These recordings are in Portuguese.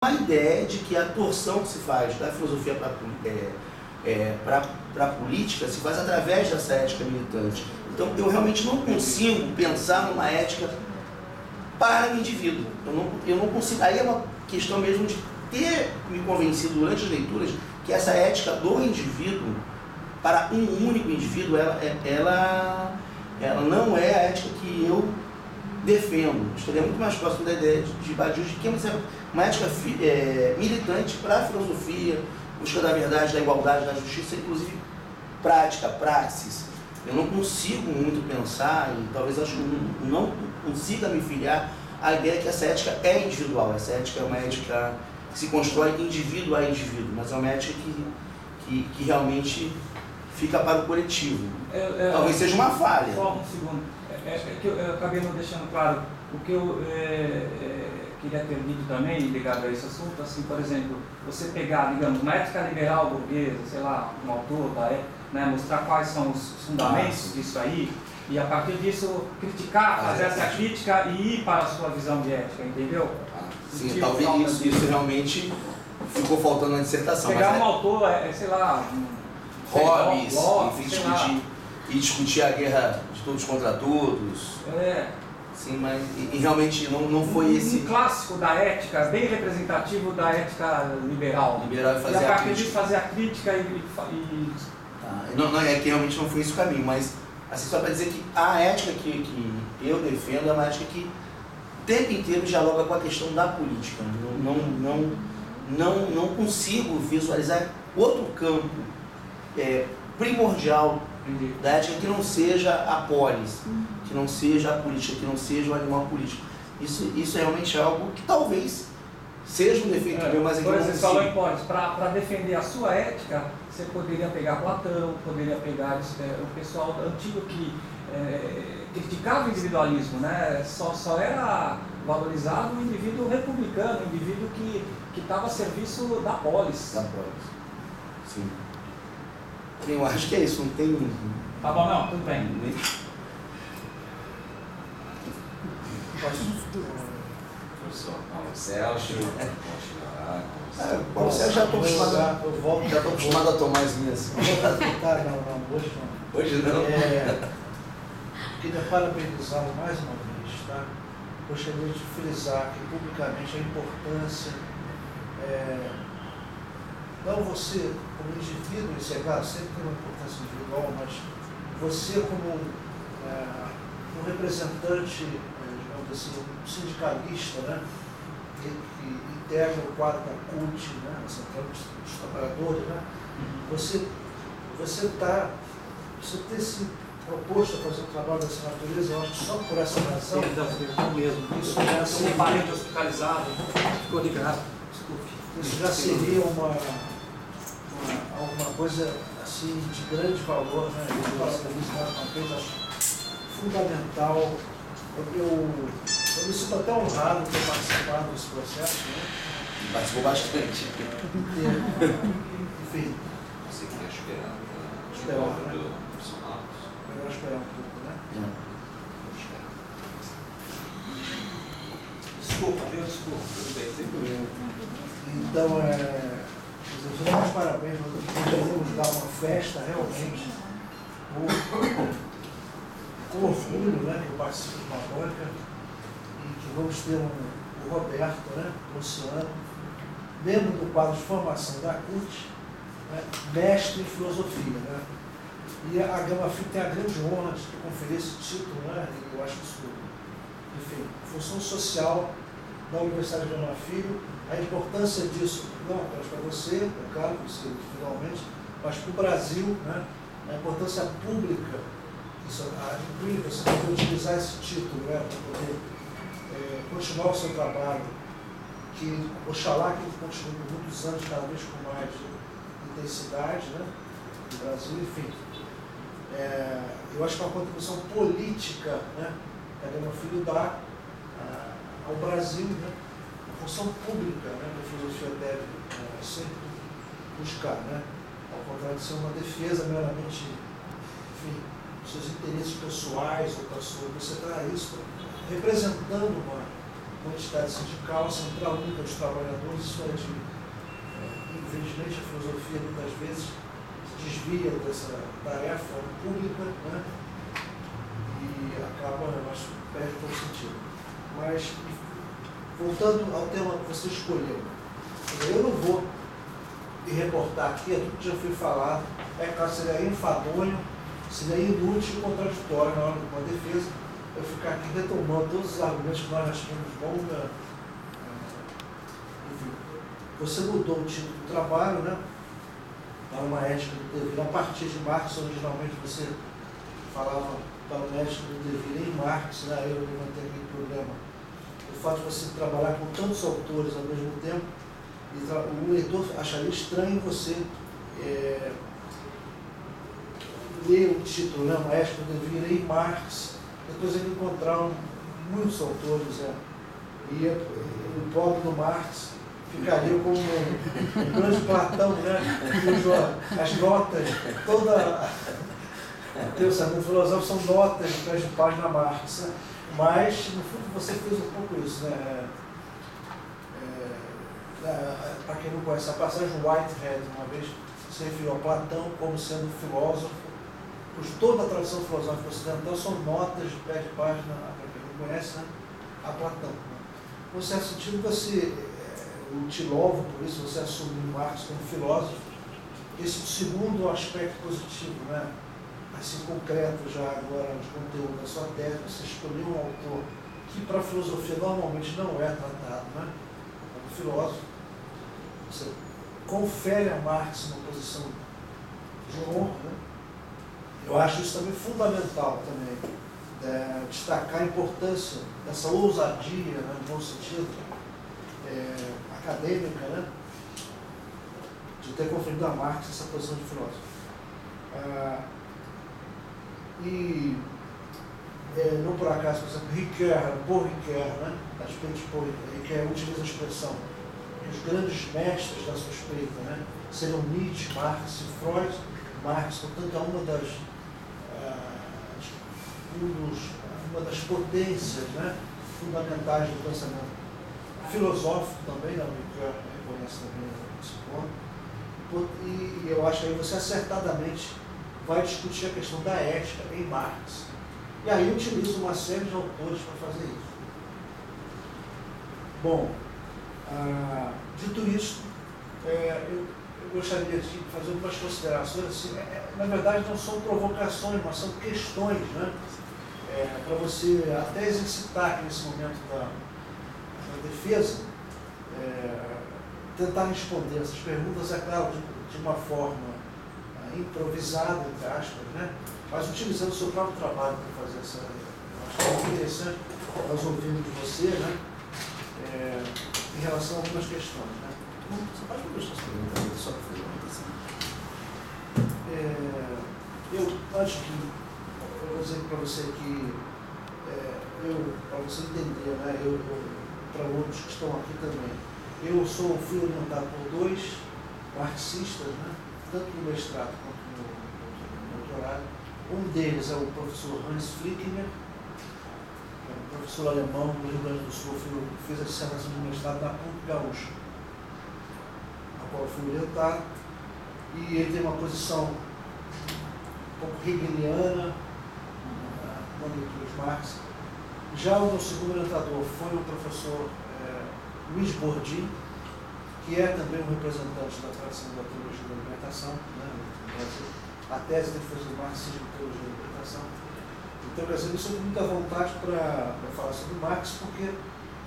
a ideia de que a torção que se faz da filosofia para a política se faz através dessa ética militante. Então, eu realmente não consigo pensar numa ética para o indivíduo. Eu não consigo. Aí é uma questão mesmo de ter me convencido durante as leituras que essa ética do indivíduo, para um único indivíduo, ela não é a ética que eu defendo. Estaria muito mais próximo da ideia de Badiou, de que é uma ética militante para a filosofia, busca da verdade, da igualdade, da justiça, inclusive prática, praxis. Eu não consigo muito pensar, e talvez acho que não consiga me filiar à ideia que essa ética é individual. Essa ética é uma ética que se constrói indivíduo a indivíduo, mas é uma ética que realmente fica para o coletivo. Talvez seja uma falha. Só um segundo. Que eu acabei não deixando claro. O que eu queria ter lido também, ligado a esse assunto, assim, por exemplo, você pegar, digamos, uma ética liberal burguesa, sei lá, um autor da época, né, mostrar quais são os fundamentos disso aí, e a partir disso criticar, fazer essa crítica e ir para a sua visão de ética, entendeu? Sim, talvez isso realmente ficou faltando na dissertação. Pegar um autor, sei lá, Hobbes, enfim, discutir a guerra de todos contra todos. Sim, mas e realmente não foi esse... Um clássico da ética, bem representativo da ética liberal. Liberal e fazer a partir disso fazer a crítica e... Não, é que realmente não foi esse o caminho, mas assim, só para dizer que a ética que eu defendo é uma ética que o tempo inteiro dialoga com a questão da política. Não consigo visualizar outro campo primordial da ética que não seja a polis, que não seja a política, que não seja o animal político. Isso é realmente algo que talvez seja um defeito meu, mas por exemplo, você falou em polis, para defender a sua ética, você poderia pegar Platão, poderia pegar o pessoal antigo que criticava o individualismo, né? Só era valorizado o indivíduo republicano, o indivíduo que estava a serviço da polis. Da polis, sim. Eu acho que é isso, não tem... Tá bom, não, tudo bem. Paulo Sérgio, Paulo Sérgio já estou acostumado a tomar as minhas. Não, hoje não. Hoje não? Queria parabenizá-lo mais uma vez, tá? Gostaria de frisar aqui publicamente a importância, não você como indivíduo, isso é claro, sempre tem uma importância individual, mas você como um representante, digamos assim, um sindicalista, né, que integra o quadro da CUT, né, a Central dos Trabalhadores, né, você ter se proposto a fazer um trabalho dessa natureza, eu acho que só por essa razão, isso já seria parente hospitalizado, ficou de graça, desculpe. Isso já seria alguma coisa assim de grande valor, né? Eu uma coisa fundamental. Eu me sinto até honrado de ter participado desse processo, né? Participou bastante. Enfim. Você queria esperar do profissional? Melhor esperar um pouco, né? Desculpa, tudo bem, sem problema. Então, os parabéns, nós podemos dar uma festa realmente com orgulho, né, que eu participo de uma banca e que vamos ter o Roberto, né, Luciano, membro do quadro de formação da CUT, né, mestre em filosofia, né, e a Gama Filho tem a grande honra de conferir esse título, né, e eu acho isso, enfim, função social da Universidade de Gama Filho, a importância disso, não apenas para você, é claro, você individualmente, mas para o Brasil, né, a importância pública, isso implica você poder utilizar esse título, né, para poder continuar o seu trabalho, que oxalá que ele continue por muitos anos, cada vez com mais intensidade, né, no Brasil, enfim. Eu acho que é uma contribuição política, né, que a Gama Filho dá ao Brasil, né, a função pública, né, que a filosofia deve sempre buscar, né, ao contrário de ser uma defesa meramente, enfim, dos seus interesses pessoais ou pessoas, você está isso representando uma entidade sindical, a central única dos trabalhadores, isso é de, infelizmente, a filosofia muitas vezes se desvia dessa tarefa pública, né? E acaba, eu acho, perde todo sentido. Mas, voltando ao tema que você escolheu, eu não vou me reportar aqui a tudo que já foi falado, claro, seria enfadonho, seria inútil e contraditório na hora de uma defesa, eu ficar aqui retomando todos os argumentos que nós achamos bons. Enfim, você mudou o título do trabalho, né, para uma ética do dever. A partir de Marx, originalmente você falava para uma ética do dever em Marx, né, eu não tenho aquele problema. O fato de você trabalhar com tantos autores ao mesmo tempo, o leitor acharia estranho você ler o título, né, uma ética do dever em Marx, depois ele encontrar muitos autores, e o pobre do Marx ficaria como um grande Platão, né, as notas, toda o pensamento filosófico são notas de pés de página Marx, né? Mas, no fundo, você fez um pouco isso, né? Para quem não conhece a passagem, Whitehead, uma vez, se referiu a Platão como sendo filósofo, pois toda a tradição filosófica ocidental são notas de pé de página, para quem não conhece, né, a Platão. Né? Em certo sentido, você, eu te louvo por isso, você assumiu Marx como filósofo. Esse segundo aspecto positivo, né, assim concreto já agora de conteúdo da sua tese, você escolheu um autor que para a filosofia normalmente não é tratado, né, como filósofo. Você confere a Marx uma posição de honra, né? Eu acho isso também fundamental também, destacar a importância dessa ousadia, né, no bom sentido, acadêmica, né, de ter conferido a Marx essa posição de filósofo. Não por acaso, por exemplo, Paul Ricoeur, né, a respeito de Paul Ricoeur, utiliza a expressão que os grandes mestres da suspeita, né, seriam Nietzsche, Marx e Freud. Marx, portanto, é uma das potências, né, fundamentais do pensamento filosófico também, a Ricoeur reconhece também esse ponto. E eu acho que aí você acertadamente vai discutir a questão da ética em Marx. E aí utiliza uma série de autores para fazer isso. Bom, dito isso, eu gostaria de fazer algumas considerações. Assim, na verdade, não são provocações, mas são questões, né, para você até exercitar aqui nesse momento da defesa, tentar responder essas perguntas, é claro, de uma forma improvisada, entre aspas, né, mas utilizando o seu próprio trabalho para fazer essa. Eu acho que é interessante nós ouvirmos de você, né, em relação a algumas questões. Né. Você pode me deixar as perguntas só para fazer uma antes de. Eu vou dizer para você que, para você entender, né, para outros que estão aqui também, fui orientado por dois marxistas, né, tanto no mestrado quanto no doutorado. Um deles é o professor Hans Flickner, professor alemão do Rio Grande do Sul, fez a dissertação de mestrado na PUC Gaúcha, a qual eu fui orientado, e ele tem uma posição um pouco hegeliana, na leitura de Marx. Já o meu segundo orientador foi o professor Luiz Bordim, que é também um representante da tradição da teologia da libertação, né, no Brasil. A tese dele foi sobre marxismo e teologia da libertação. Então, quer dizer, eu sinto muita vontade para falar sobre Marx, porque,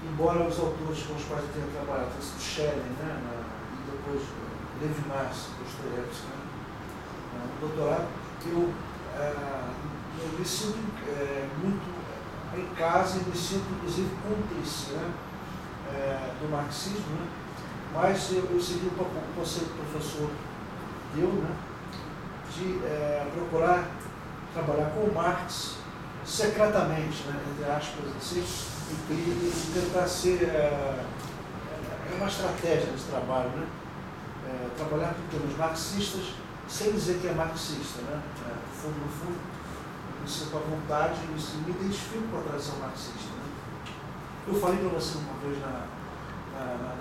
embora os autores com os quais eu tenha trabalhado tenham sido Schelling, né, e depois Levinas, Dostoiévski, né, no doutorado, eu me sinto muito em casa e me sinto, inclusive, cúmplice, né, do marxismo, né, mas eu segui um pouco o conselho que o professor deu, né, de procurar trabalhar com Marx secretamente, né, entre aspas, assim, e tentar ser uma estratégia desse trabalho, né, trabalhar com termos marxistas sem dizer que é marxista, né, no fundo, me sinto à vontade e me identifico com a tradição marxista, né. Eu falei para você uma vez na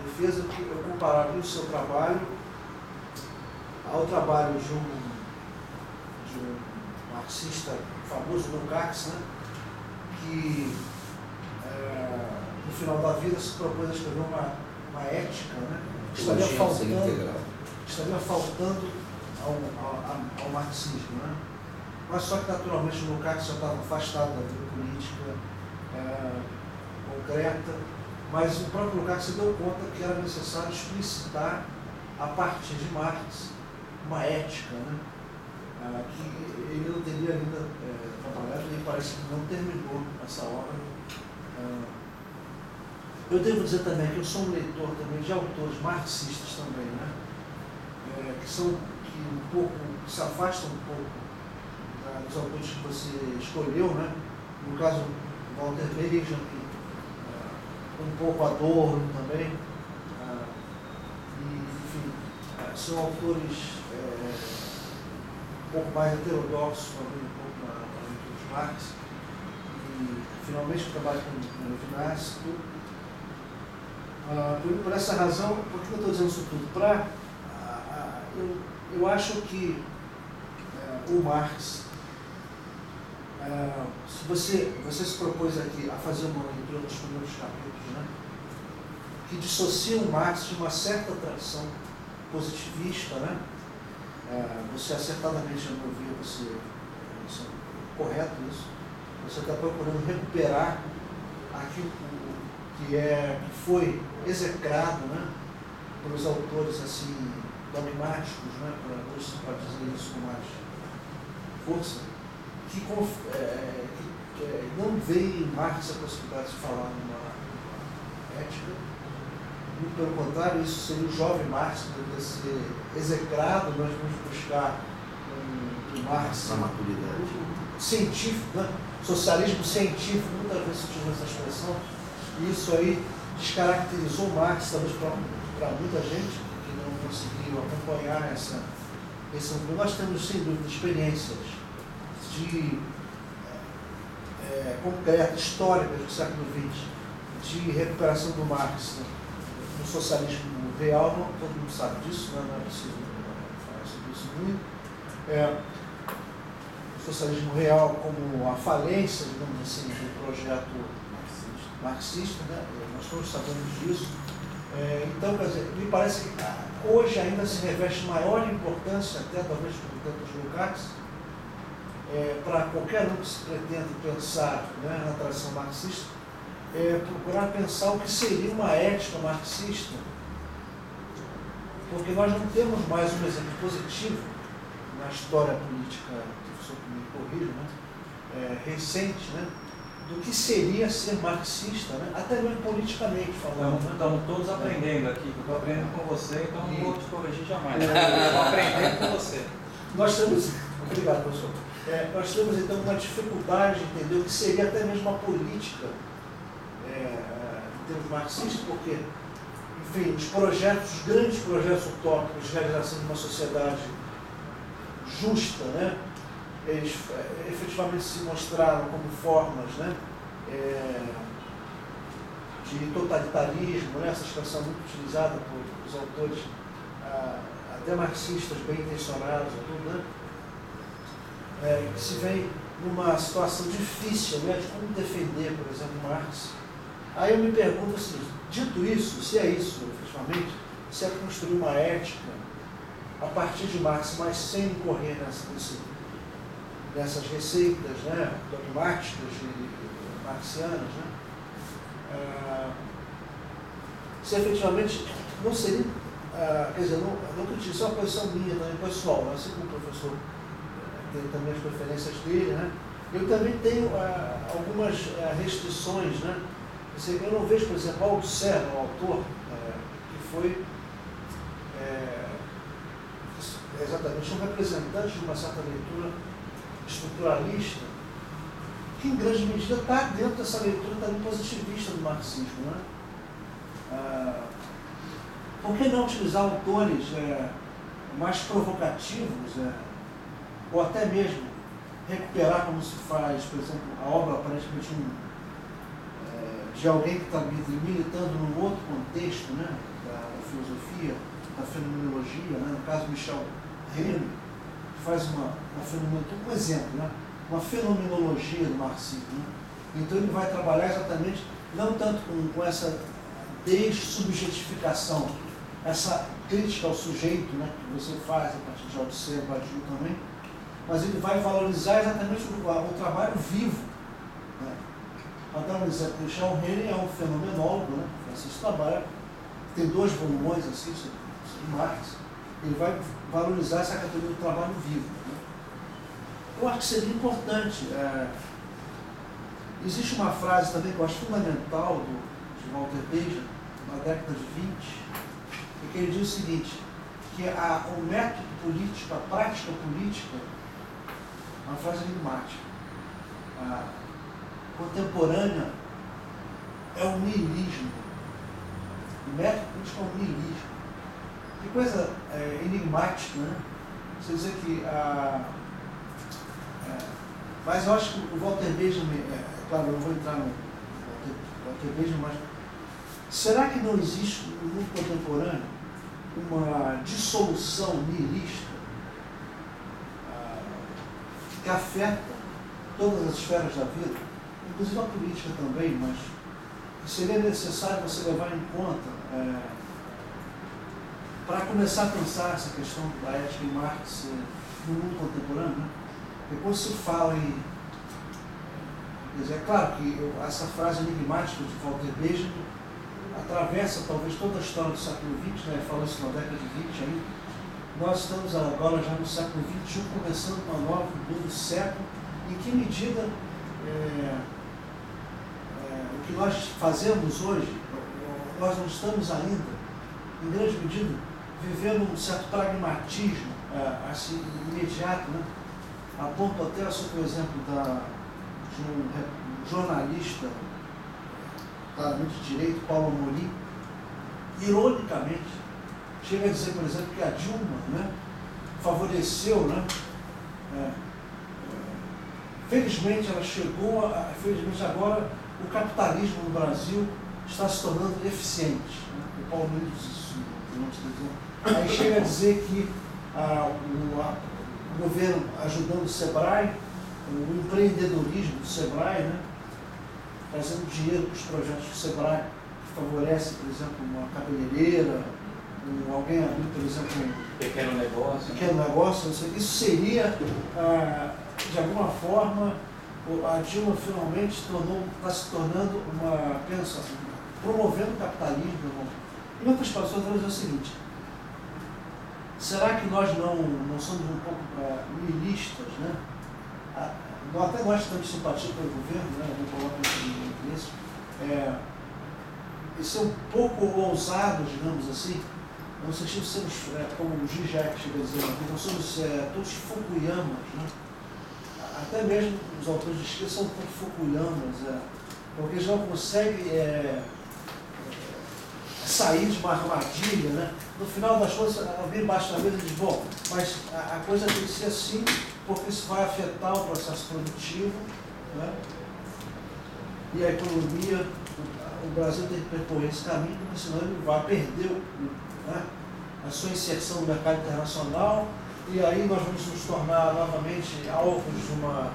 defesa que eu compararia o seu trabalho ao trabalho de um marxista famoso, Lukács, né, que no final da vida se propôs a escrever uma ética, né, que estaria faltando ao marxismo. Né? Mas só que naturalmente o Lukács já estava afastado da vida política concreta, mas o próprio Lukács se deu conta que era necessário explicitar, a partir de Marx, uma ética, né? Que ele não teria ainda trabalhado, e parece que não terminou essa obra. Eu devo dizer também que eu sou um leitor também de autores marxistas também, né? Que se afastam um pouco dos autores que você escolheu, né? No caso, Walter Benjamin, um pouco Adorno também, enfim, são autores um pouco mais heterodoxos também, um pouco na leitura de Marx, e finalmente eu trabalho com Levinas, tudo. Por essa razão, por que eu estou dizendo isso tudo? Eu acho que o Marx, se você se propôs aqui a fazer uma leitura dos primeiros capítulos, né, que dissocia o Marx de uma certa tradição positivista, né, você acertadamente, a meu ver, isso é correto isso, você está procurando recuperar aquilo que foi execrado, né, pelos autores assim, dogmáticos, né, para dizer isso com mais força, que não veio em Marx a possibilidade de falar numa ética. Muito pelo contrário, isso seria o jovem Marx, que deveria ser execrado. Nós vamos buscar um Marx científico, né? Socialismo científico, muitas vezes se utiliza essa expressão, e isso aí descaracterizou Marx, talvez para muita gente que não conseguiu acompanhar esse mundo. Nós temos, sem dúvida, experiências concretas, históricas do século XX, de recuperação do Marx, né, no socialismo real. Todo mundo sabe disso, né, não é preciso falar sobre isso muito. O socialismo real como a falência, digamos assim, do projeto marxista, né, nós todos sabemos disso. Então, quer dizer, me parece que hoje ainda se reveste maior importância, até talvez por tempo de Lukács, para qualquer um que se pretenda pensar, né, na tradição marxista, procurar pensar o que seria uma ética marxista, porque nós não temos mais um exemplo positivo na história política, se me corrija, né, recente, né, do que seria ser marxista, né, até mesmo politicamente falando. Estamos todos aprendendo aqui, eu estou aprendendo com você, então não vou te corrigir jamais. Estou aprendendo com você. Nós temos, obrigado, professor. Nós temos então uma dificuldade de entender o que seria até mesmo a política em termos marxistas, porque, enfim, os grandes projetos utópicos de realização de uma sociedade justa, né, eles efetivamente se mostraram como formas, né, de totalitarismo, né, essa expressão muito utilizada por os autores até marxistas bem intencionados, tudo, né, que se vem numa situação difícil, né, de como defender, por exemplo, Marx. Aí eu me pergunto assim, dito isso, se é isso, efetivamente, se é construir uma ética a partir de Marx, mas sem incorrer nessas receitas, né, dogmáticas e marxianas, né, se efetivamente não seria, quer dizer, não critico, isso é uma posição minha também, pessoal, né, assim como o professor tem também as preferências dele, né, eu também tenho algumas restrições, né. Eu não vejo, por exemplo, Althusser, o autor, que foi exatamente um representante de uma certa leitura estruturalista, que em grande medida está dentro dessa leitura também positivista do marxismo, né? Por que não utilizar autores mais provocativos, ou até mesmo recuperar, como se faz, por exemplo, a obra aparentemente de alguém que está militando num outro contexto, né, da filosofia, da fenomenologia, né, no caso Michel Henry, que faz um exemplo, né, uma fenomenologia do marxismo. Né? Então ele vai trabalhar exatamente, não tanto com essa dessubjetificação, essa crítica ao sujeito, né, que você faz a partir de Odisseu, Badiou também, mas ele vai valorizar exatamente o trabalho vivo. Né? Então, Michel Henry é um fenomenólogo, né? Esse trabalho tem 2 volumes assim, sobre Marx. Ele vai valorizar essa categoria do trabalho vivo. Né? Eu acho que seria importante. Existe uma frase também que eu acho fundamental de Walter Benjamin, na década de 20, que ele diz o seguinte, que o método político, a prática política, é uma frase enigmática. A contemporânea é o niilismo. O método político é o niilismo. Que coisa enigmática, né? Você dizer que mas eu acho que o Walter Benjamin, claro, eu não vou entrar no Walter Benjamin, mas será que não existe no mundo contemporâneo uma dissolução niilista que afeta todas as esferas da vida, inclusive a política também, mas seria necessário você levar em conta para começar a pensar essa questão da ética em Marx no mundo contemporâneo, né? Depois se fala em... Quer dizer, é claro que essa frase enigmática de Walter Benjamin atravessa talvez toda a história do século XX, né? Falou isso na década de 20 aí. Nós estamos agora já no século XXI, começando um novo século. Em que medida o que nós fazemos hoje, nós não estamos ainda, em grande medida, vivendo um certo pragmatismo assim, imediato, né? Aponto até sobre o exemplo de um jornalista, claramente de direito, Paulo Amorim, ironicamente, chega a dizer, por exemplo, que a Dilma, né, favoreceu, né, felizmente ela chegou, felizmente agora o capitalismo no Brasil está se tornando eficiente. Né? O Paulo Amorim diz isso, aí chega a dizer que o governo ajudando o Sebrae, o empreendedorismo do Sebrae, né, trazendo dinheiro para os projetos do Sebrae, que favorece, por exemplo, uma cabeleireira, alguém abrir, por exemplo, um pequeno negócio, isso seria, de alguma forma, a Dilma finalmente está se tornando promovendo o capitalismo. Em outras palavras, eu vou dizer o seguinte, será que nós não somos um pouco niilistas, né? Até nós temos simpatia pelo governo, né? Eu vou colocar isso. E ser um pouco ousados, digamos assim, no sentido de sermos, como o Zizek chega a dizer, nós somos todos Fukuyamas, né? Até mesmo os autores de esquerda são um pouco Fukuyamas, porque eles não conseguem sair de uma armadilha, né? No final das contas, alguém bate na mesa e diz, bom, mas a coisa tem que ser assim, porque isso vai afetar o processo produtivo, né? E a economia, o Brasil tem que percorrer esse caminho, porque senão ele vai perder, né, a sua inserção no mercado internacional, e aí nós vamos nos tornar novamente alvos de uma...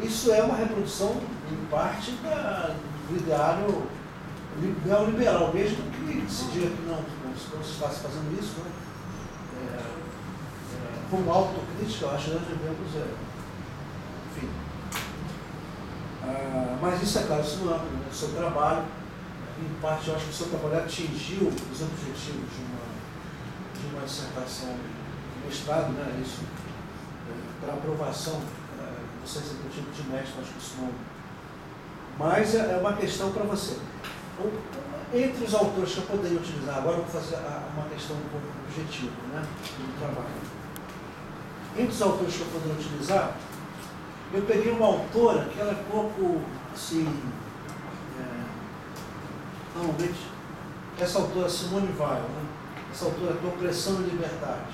Isso é uma reprodução, em parte, do ideário neoliberal, mesmo que se diga que não se está fazendo isso, né? Com autocrítica, eu acho que nós devemos, enfim. Mas isso é claro, isso não é o seu trabalho. Em parte, eu acho que o seu trabalho atingiu os objetivos de uma dissertação de mestrado, né? Isso, para aprovação, não sei se é do tipo de mestre, acho que isso não. Mas é uma questão para você. Entre os autores que eu poderia utilizar, agora eu vou fazer uma questão um pouco objetiva, né, do trabalho. Entre os autores que eu poderia utilizar, eu peguei uma autora que ela é um pouco, assim, normalmente, essa autora, Simone Weil, né, essa autora que é Opressão e Liberdade.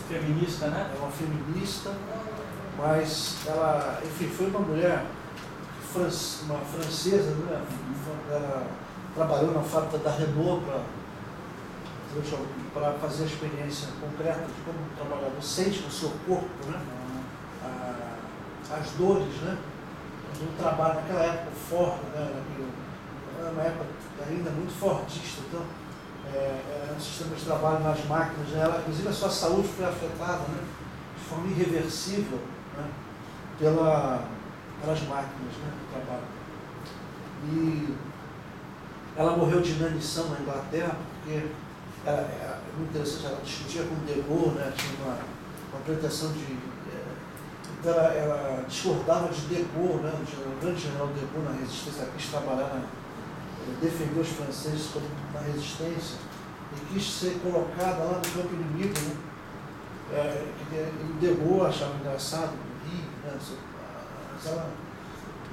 Feminista, né? É uma feminista, mas ela, enfim, foi uma mulher que uma francesa, né? Ela trabalhou na fábrica da Renault para fazer a experiência concreta de como o trabalhador sente no seu corpo, né? As dores, né? No trabalho, naquela época, Ford, né? Era uma época ainda muito fordista, então, era um sistema de trabalho nas máquinas, né? Ela, inclusive a sua saúde foi afetada, né? De forma irreversível, né? Pelas máquinas, né? Do trabalho. E ela morreu de inanição na Inglaterra, porque é muito interessante, ela discutia com De Gaulle, né? Tinha uma pretensão de... Então ela discordava de De Gaulle, né? O grande general De Gaulle na resistência, ela quis trabalhar, defender os franceses na resistência e quis ser colocada lá no campo inimigo, né? E De Gaulle achava engraçado, rir, né?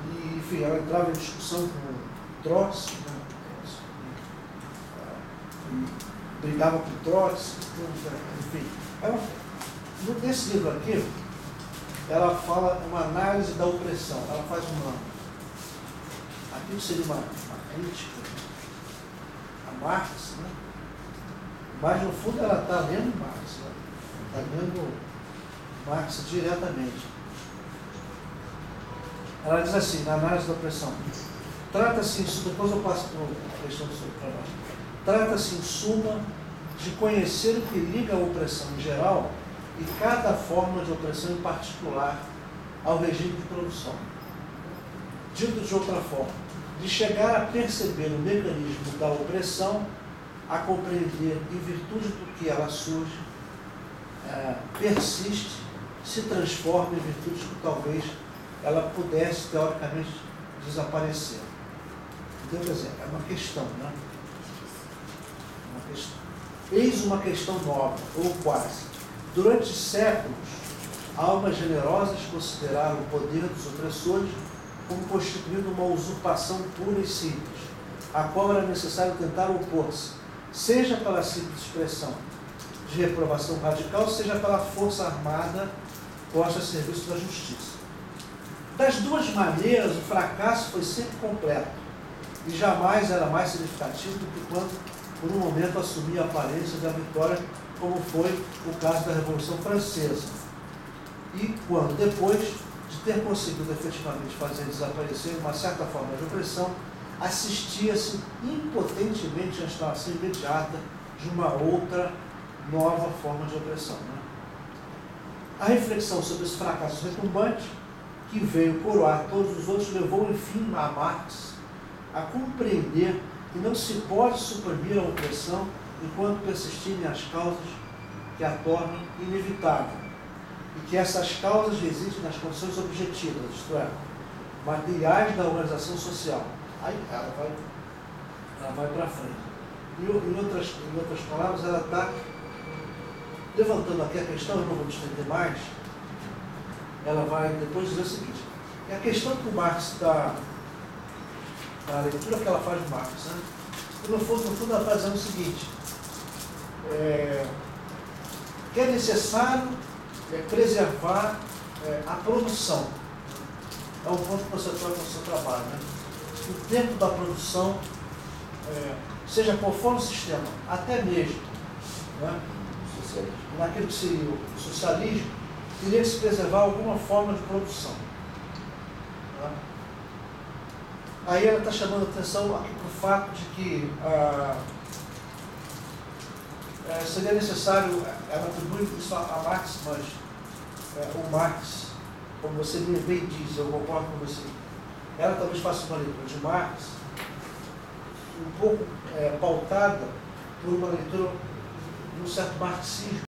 E, enfim, ela entrava em discussão com Trotsky, né? Brigava com Trotsky, enfim. Nesse livro aqui, ela fala uma análise da opressão, ela faz aquilo seria uma crítica a Marx, né? Mas no fundo ela está lendo Marx, né? Está lendo Marx diretamente. Ela diz assim, na análise da opressão, trata-se, depois eu passo para a questão do seu trabalho, trata-se em suma de conhecer o que liga a opressão em geral e cada forma de opressão em particular ao regime de produção. Dito de outra forma, de chegar a perceber o mecanismo da opressão, a compreender em virtude do que ela surge, persiste, se transforma em virtude de que talvez ela pudesse, teoricamente, desaparecer. Então, quer dizer, é uma questão, né? Uma questão. Eis uma questão nova, ou quase. Durante séculos, almas generosas consideraram o poder dos opressores como constituindo uma usurpação pura e simples, a qual era necessário tentar opor-se, seja pela simples expressão de reprovação radical, seja pela força armada posta a serviço da justiça. Das duas maneiras, o fracasso foi sempre completo e jamais era mais significativo do que quando, por um momento, assumia a aparência da vitória, como foi o caso da Revolução Francesa. E quando, depois de ter conseguido efetivamente fazer desaparecer uma certa forma de opressão, assistia-se impotentemente à instalação imediata de uma outra nova forma de opressão. Né? A reflexão sobre esse fracasso retumbante, que veio coroar todos os outros, levou, enfim, a Marx a compreender que não se pode suprimir a opressão enquanto persistirem as causas que a tornam inevitável, e que essas causas residem nas condições objetivas, isto é, materiais da organização social. Aí ela vai para frente. Em outras palavras, ela está levantando aqui a questão, eu não vou me estender mais, ela vai depois dizer o seguinte, é a questão que o Marx está, na leitura que ela faz de Marx, né? No fundo ela está dizendo o seguinte, que é necessário preservar a produção. É um ponto que você toca no seu trabalho, né? O tempo da produção, seja qual for o sistema, até mesmo, né? Naquilo que seria o socialismo, teria que se preservar alguma forma de produção. Né? Aí ela está chamando a atenção aqui para o fato de que seria necessário, ela atribui isso a Marx, mas o Marx, como você bem diz, eu concordo com você, ela talvez faça uma leitura de Marx um pouco pautada por uma leitura de um certo marxismo,